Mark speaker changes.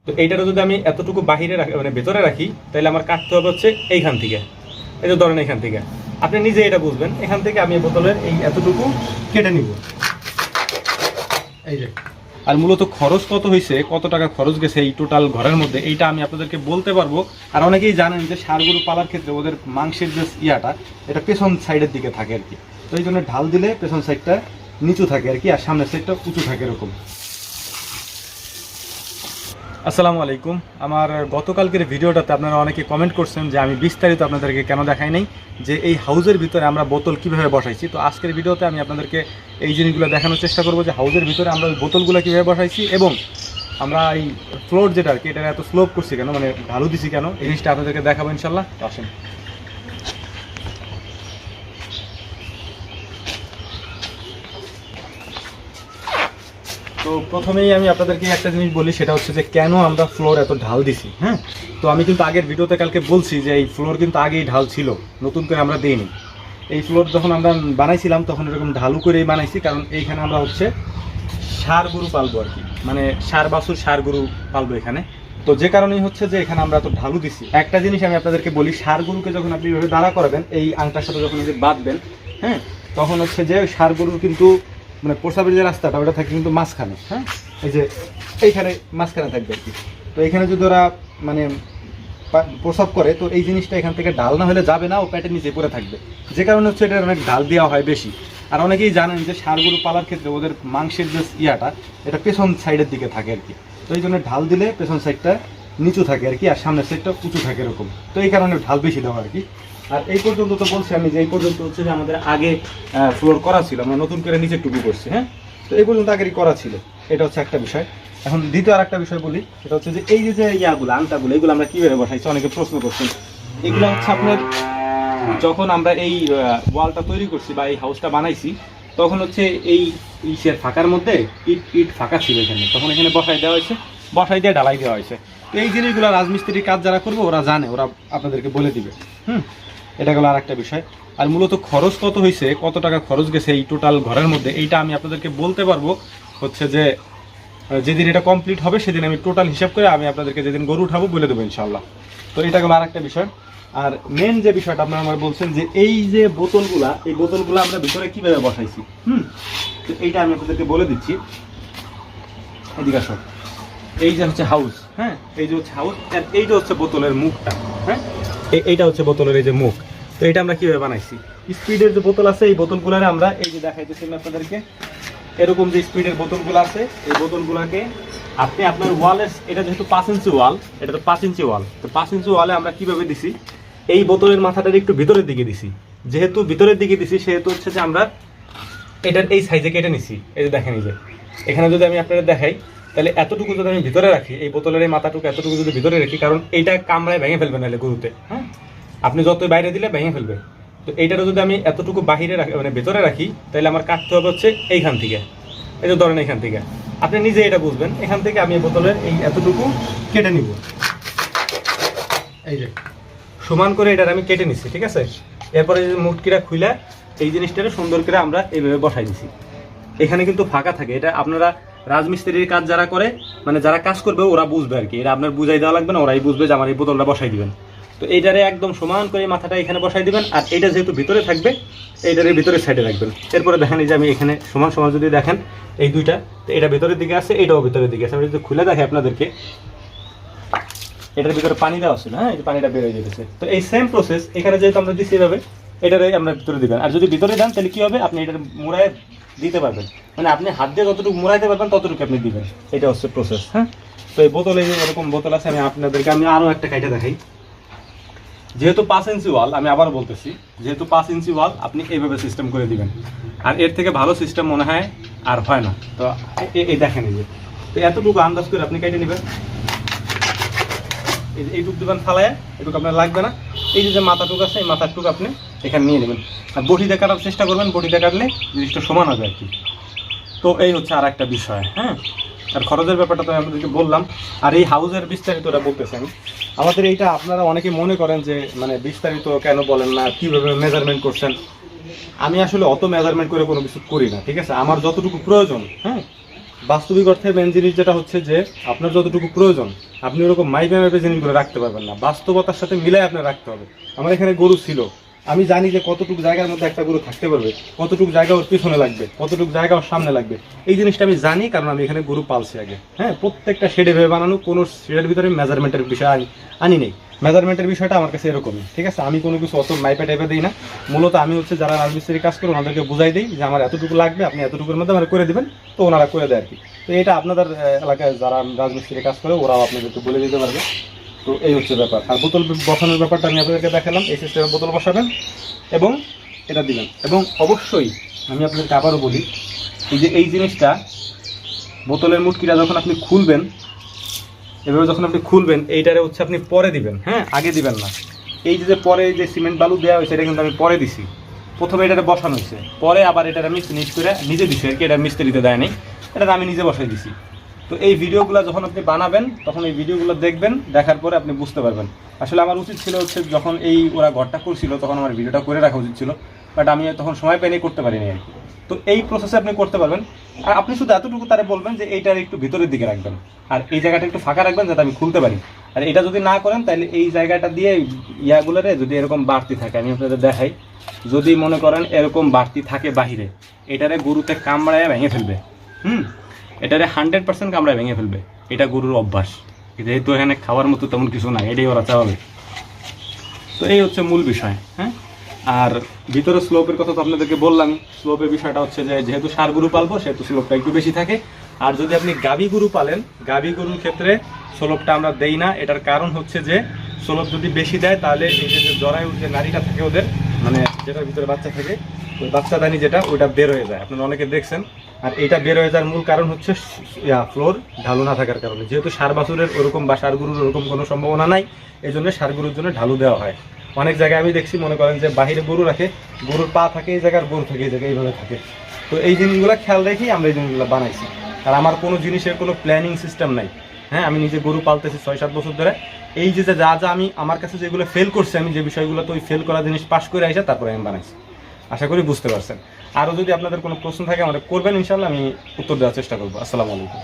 Speaker 1: তো এইটারও যদি আমি এতটুকু বাহিরে রাখি মানে ভেতরে রাখি তাহলে আমার কাটতে হবে হচ্ছে এইখান থেকে, এই যে ধরেন এখান থেকে আপনি নিজে এটা বুঝবেন। এখান থেকে আমি বোতলের এই এতটুকু কেটে নিব, এই যে। আর মূলত খরচ কত হয়েছে, কত টাকা খরচ গেছে এই টোটাল ঘরের মধ্যে, এইটা আমি আপনাদেরকে বলতে পারবো। আর অনেকেই জানেন যে ষাঁড় গরু পালার ক্ষেত্রে ওদের মাংসের যে ইয়াটা এটা পেছন সাইডের দিকে থাকে আর কি। তো এই জন্য ঢাল দিলে পেছন সাইডটা নিচু থাকে আর কি, আর সামনের সাইডটা উঁচু থাকে এরকম। আসসালামু আলাইকুম। আমার গতকালকের ভিডিওটাতে আপনারা অনেকে কমেন্ট করছেন যে আমি বিস্তারিত আপনাদেরকে কেন দেখাই নাই, যে এই হাউজের ভিতরে আমরা বোতল কীভাবে বসাইছি। তো আজকের ভিডিওতে আমি আপনাদেরকে এই জিনিসগুলো দেখানোর চেষ্টা করবো যে হাউজের ভিতরে আমরা ওই বোতলগুলো কীভাবে বসাইছি, এবং আমরা এই ফ্লোর যেটা আর কি এটা এত স্লোপ করছি কেন, মানে ঢালু দিছি কেন, এই জিনিসটা আপনাদেরকে দেখাবো ইনশাল্লাহ। আসেন। তো প্রথমেই আমি আপনাদেরকে একটা জিনিস বলি, সেটা হচ্ছে যে কেন আমরা ফ্লোর এত ঢাল দিছি। হ্যাঁ, তো আমি কিন্তু আগের ভিডিওতে কালকে বলছি যে এই ফ্লোর কিন্তু আগেই ঢাল ছিল, নতুন করে আমরা দিইনি। এই ফ্লোর যখন আমরা বানাইছিলাম তখন এরকম ঢালু করেই বানাইছি, কারণ এইখানে আমরা হচ্ছে ষাঁড় গরু পালবো আর কি, মানে ষাঁড় বাছুর ষাঁড় গরু পালবো এখানে। তো যে কারণেই হচ্ছে যে এখানে আমরা এত ঢালু দিছি। একটা জিনিস আমি আপনাদেরকে বলি, ষাঁড় গরুকে যখন আপনি এভাবে দাঁড়া করাবেন এই আংটার সাথে যখন বাঁধবেন, হ্যাঁ, তখন হচ্ছে যে ষাঁড় গরুর কিন্তু মানে প্রসাবের যে রাস্তাটা ওটা থাকে কিন্তু মাঝখানে, হ্যাঁ, এই যে এইখানে মাঝখানে থাকবে আর কি। তো এইখানে যদি ওরা মানে প্রসাব করে তো এই জিনিসটা এখান থেকে ঢাল না হলে যাবে না, ও পেটের নিচে পড়ে থাকবে, যে কারণে হচ্ছে এটা অনেক ঢাল দেওয়া হয় বেশি। আর অনেকেই জানেন যে ষাঁড় গরু পালার ক্ষেত্রে ওদের মাংসের যে ইয়াটা এটা পেছন সাইডের দিকে থাকে আর কি। তো এই জন্য ঢাল দিলে পেছন সাইডটা নিচু থাকে আর কি, আর সামনের সাইডটা উঁচু থাকে এরকম। তো এই কারণে ঢাল বেশি দেওয়া আর কি। আর এই পর্যন্ত তো বলছি আমি যে এই পর্যন্ত হচ্ছে যে আমাদের আগে ফ্লোর করা ছিল, আমরা নতুন করে নিচে টুকু করছি। হ্যাঁ, তো এই পর্যন্ত আগেরই করা ছিল, এটা হচ্ছে একটা বিষয়। এখন দ্বিতীয় আর একটা বিষয় বলি, সেটা হচ্ছে যে এই যে ইয়াগুলো আংটাগুলো এগুলো আমরা কীভাবে বসাইছি, অনেকে প্রশ্ন করছেন। এগুলো হচ্ছে আপনার যখন আমরা এই ওয়ালটা তৈরি করছি বা এই হাউসটা বানাইছি তখন হচ্ছে এই ইসের ফাঁকার মধ্যে ইট ফাঁকা ছিল এখানে, তখন এখানে বসাই দেওয়া হয়েছে, বসাই দিয়ে ঢালাই দেওয়া হয়েছে। তো এই জিনিসগুলো রাজমিস্ত্রির কাজ যারা করবে ওরা জানে, ওরা আপনাদেরকে বলে দিবে। এটা গেলো আর একটা বিষয়। আর মূলত খরচ কত হয়েছে, কত টাকা খরচ গেছে এই টোটাল ঘরের মধ্যে, এইটা আমি আপনাদেরকে বলতে পারবো হচ্ছে যে যেদিন এটা কমপ্লিট হবে সেদিন আমি টোটাল হিসাব করে আমি আপনাদেরকে যেদিন গরু উঠাবো বলে দেবো ইনশাল্লাহ। তো এটা গেলো আর একটা বিষয়। আর মেন যে বিষয়টা আপনারা আমার বলছেন যে এই যে বোতলগুলা, এই বোতলগুলো আমরা ভিতরে কিভাবে বসাইছি, তো এইটা আমি আপনাদেরকে বলে দিচ্ছি। এদিকে আসো। এই যে হচ্ছে হাউস, হ্যাঁ, এই যে হচ্ছে হাউস, আর এইটা হচ্ছে বোতলের মুখটা। হ্যাঁ, এইটা হচ্ছে বোতলের এই যে মুখ। তো এটা আমরা কিভাবে বানাইছি, স্পিডের যে বোতল আছে এই বোতলগুলারে আমরা এই যে দেখাইতেছি আপনাদেরকে, এরকম যে স্পিডের বোতলগুলো আছে এই বোতলগুলোকে আপনি আপনার ওয়ালের, এটা যেহেতু 5 ইঞ্চি ওয়াল, এটা তো 5 ইঞ্চি ওয়াল, তো 5 ইঞ্চি ওয়ালে আমরা কিভাবে দিছি, এই বোতলের মাথাটা একটু ভিতরের দিকে দিছি। যেহেতু ভিতরের দিকে দিছি সেহেতু হচ্ছে যে আমরা এটার এই সাইজে কেটে নিছি। এই যে দেখেন, এই যে এখানে যদি আমি আপনাদের দেখাই তাহলে এতটুকু যদি আমি ভিতরে রাখি, এই বোতলের এই মাথাটুকু এতটুকু যদি ভিতরে রাখি, কারণ এইটা কামড়ায় ভেঙে ফেলবে নাহলে গরুতে, হ্যাঁ, আপনি যতই বাইরে দিলে ভেঙে ফেলবে। তো এইটারও যদি আমি এতটুকু বাহিরে রাখি মানে ভেতরে রাখি তাহলে আমার কাটতে হবে হচ্ছে এইখান থেকে, এই যে ধরেন এখান থেকে আপনি নিজে এটা বুঝবেন। এখান থেকে আমি বোতলের এই এতটুকু কেটে নিব, এই যে সমান করে এটার আমি কেটে নিচ্ছি, ঠিক আছে। এরপরে যে মুটকিটা খুলে এই জিনিসটা সুন্দর করে আমরা এইভাবে বসাই দিছি। এখানে কিন্তু ফাঁকা থাকে, এটা আপনারা রাজমিস্ত্রির কাজ যারা করে মানে যারা কাজ করবে ওরা বুঝবে আর কি, এটা আপনার বুঝাই দেওয়া লাগবে না, ওরাই বুঝবে যে আমার এই বোতলটা বসাই দিবেন। তো এইটারে একদম সমান করে মাথাটা এখানে বসাই দিবেন, আর এইটা যেহেতু ভিতরে থাকবে এইটারে ভিতরের সাইডে রাখবেন। এরপরে দেখেন এই যে আমি এখানে সমান সমান যদি দেখেন এই দুইটা, তো এটা ভিতরের দিকে আছে, এটাও ভিতরের দিকে আছে। আমি যদি খুলে দেখে আপনাদেরকে, এটার ভিতরে পানি দেওয়া ছিল, হ্যাঁ, এই পানিটা বের হয়ে যেতেছে। তো এই সেম প্রসেস এখানে যেহেতু আমরা দিচ্ছি এভাবে, এটারে আমরা ভিতরে দিবেন। আর যদি ভিতরে দেন তাহলে কি হবে, আপনি এটার মুড়ায় দিতে পারবেন, মানে আপনি হাত দিয়ে যতটুকু মুড়াইতে পারবেন ততটুকু আপনি দিবেন, এটা হচ্ছে প্রসেস। হ্যাঁ, তো এই বোতলে এরকম বোতল আছে, আমি আপনাদেরকে আরও একটা কাইটা দেখাই। যেহেতু 5 ইঞ্চি ওয়াল, আমি আবার বলতেছি, যেহেতু 5 ইঞ্চি ওয়াল আপনি এইভাবে সিস্টেম করে দিবেন, আর এর থেকে ভালো সিস্টেম মনে হয় আর হয় না। তো এই দেখেন, এই যে তো এতটুকু আন্দাজ করে আপনি কেটে নেবেন, এইটুকু দেবেন ফালায়, এটুকু আপনার লাগবে না। এই যে মাথাটুকু আছে এই মাথাটুকু আপনি এখানে নিয়ে নেবেন, আর বটিতে কাটার চেষ্টা করবেন, বটিতে কাটলে জিনিসটা সমান হবে আর কি। তো এই হচ্ছে আর একটা বিষয়। হ্যাঁ, আর খরচের ব্যাপারটা তো আমি আপনাদেরকে বললাম। আর এই হাউসের বিস্তারিতটা বলতেছি আমি, আমাদের এইটা আপনারা অনেকে মনে করেন যে মানে বিস্তারিত কেন বলেন না, কীভাবে মেজারমেন্ট করছেন। আমি আসলে অত মেজারমেন্ট করে কোনো কিছু করি না, ঠিক আছে। আমার যতটুকু প্রয়োজন, হ্যাঁ, বাস্তবিক অর্থে মেন জিনিস যেটা হচ্ছে যে আপনার যতটুকু প্রয়োজন আপনি ওরকম মাইপে মাইপে জিনিসগুলো রাখতে পারবেন না, বাস্তবতার সাথে মিলাই আপনার রাখতে হবে। আমার এখানে গরু ছিল, আমি জানি যে কতটুকু জায়গার মধ্যে একটা গরু থাকতে পারবে, কতটুকু জায়গা ওর পিছনে লাগবে, কতটুকু জায়গা ওর সামনে লাগবে। এই জিনিসটা আমি জানি, কারণ আমি এখানে গরু পালছি আগে। হ্যাঁ, প্রত্যেকটা শেডে ভেবে বানানো, কোনো শেডের ভিতরে মেজারমেন্টের বিষয় আনি নেই। মেজারমেন্টের বিষয়টা আমার কাছে এরকমই, ঠিক আছে। আমি কোনো কিছু অত মাইপে টাইপে দিই না। মূলত আমি হচ্ছে যারা রাজমিস্ত্রি কাজ করে ওনাদেরকে বুঝাই দিই যে আমার এতটুকু লাগবে, আপনি এতটুকুর মধ্যে আমার করে দেবেন, তো ওনারা করে দেয় আর কি। তো এটা আপনাদের এলাকায় যারা রাজমিস্ত্রি কাজ করে ওরাও আপনাদেরকে বলে দিতে পারবে। তো এই হচ্ছে ব্যাপার। আর বোতল বসানোর ব্যাপারটা আমি আপনাদেরকে দেখালাম, এই সিস্টেমে বোতল বসাবেন এবং এটা দিবেন। এবং অবশ্যই আমি আপনাদেরকে আবারও বলি, এই যে এই জিনিসটা বোতলের মুটকিটা যখন আপনি খুলবেন, এভাবে যখন আপনি খুলবেন, এইটারে হচ্ছে আপনি পরে দিবেন, হ্যাঁ, আগে দিবেন না। এই যে পরে যে সিমেন্ট বালু দেওয়া হয়েছে এটা কিন্তু আমি পরে দিছি, প্রথমে এটাতে বসানো হয়েছে, পরে আবার এটার আমি ফিনিশ করে নিজে দিছি আর কি। এটা মিস্ত্রিতে দেয় নাই, এটা আমি নিজে বসাই দিছি। তো এই ভিডিওগুলো যখন আপনি বানাবেন তখন এই ভিডিওগুলো দেখবেন, দেখার পরে আপনি বুঝতে পারবেন। আসলে আমার উচিত ছিল হচ্ছে যখন এই ওরা ঘরটা করছিল তখন আমার ভিডিওটা করে রাখা উচিত ছিল, বাট আমি তখন সময় পাইনি, করতে পারিনি আর কি। তো এই প্রসেসে আপনি করতে পারবেন। আর আপনি শুধু এতটুকু তারে বলবেন যে এইটার একটু ভিতরের দিকে রাখবেন, আর এই জায়গাটা একটু ফাঁকা রাখবেন যাতে আমি খুলতে পারি। আর এটা যদি না করেন তাহলে এই জায়গাটা দিয়ে ইয়াগুলোরে যদি এরকম বাড়তি থাকে, আমি আপনাদের দেখাই, যদি মনে করেন এরকম বাড়তি থাকে বাহিরে, এটারে গরুতে কামড়ায় ভেঙে ফেলবে। এটারে 100% কামড়ায় ভেঙে ফেলবে। এটা গরুর অভ্যাস, যেহেতু এখানে খাওয়ার মতো তেমন কিছু নাই, এটাই ওরা চাওয়াবে। তো এই হচ্ছে মূল বিষয়। হ্যাঁ, আর ভিতরে স্লোপের কথা তো আপনাদেরকে বললাম। স্লোপের বিষয়টা হচ্ছে যে যেহেতু ষাঁড় গরু পালবো সেহেতু স্লোপটা একটু বেশি থাকে। আর যদি আপনি গাভী গরু পালেন, গাভী গরুর ক্ষেত্রে স্লোপটা আমরা দেই না। এটার কারণ হচ্ছে যে স্লোপ যদি বেশি দেয় তাহলে এই যে জরায়ুর যে নাড়িটা থাকে ওদের, মানে যেটার ভিতরে বাচ্চা থাকে, ওই বাচ্চাদানি যেটা, ওইটা বের হয়ে যায়, আপনারা অনেকে দেখছেন। আর এইটা বের হয়ে যাওয়ার মূল কারণ হচ্ছে ফ্লোর ঢালু না থাকার কারণে। যেহেতু ষাঁড় বাছুরের ওরকম বা ষাঁড় গরুর ওরকম কোনো সম্ভাবনা নাই, এই জন্য ষাঁড় গরুর জন্য ঢালু দেওয়া হয়। অনেক জায়গায় আমি দেখছি, মনে করেন যে বাহিরে গরু রাখে, গরুর পা থাকে এই জায়গায়, গরু থাকে এই জায়গায়, এইভাবে থাকে। তো এই জিনিসগুলো খেয়াল রেখেই আমরা এই জিনিসগুলো বানাইছি। আর আমার কোনো জিনিসের কোনো প্ল্যানিং সিস্টেম নাই। হ্যাঁ, আমি নিজে গরু পালতেছি 6-7 বছর ধরে। এই যে যা যা আমি আমার কাছে যেগুলো ফেল করছে, আমি যে বিষয়গুলো তো ওই ফেল করা জিনিস পাস করে আইসা তারপরে আমি বানাইছি। আশা করি বুঝতে পারছেন। আরও যদি আপনাদের কোনো প্রশ্ন থাকে আমাদের করবেন, ইনশাল্লাহ আমি উত্তর দেওয়ার চেষ্টা করবো। আসসালামু আলাইকুম।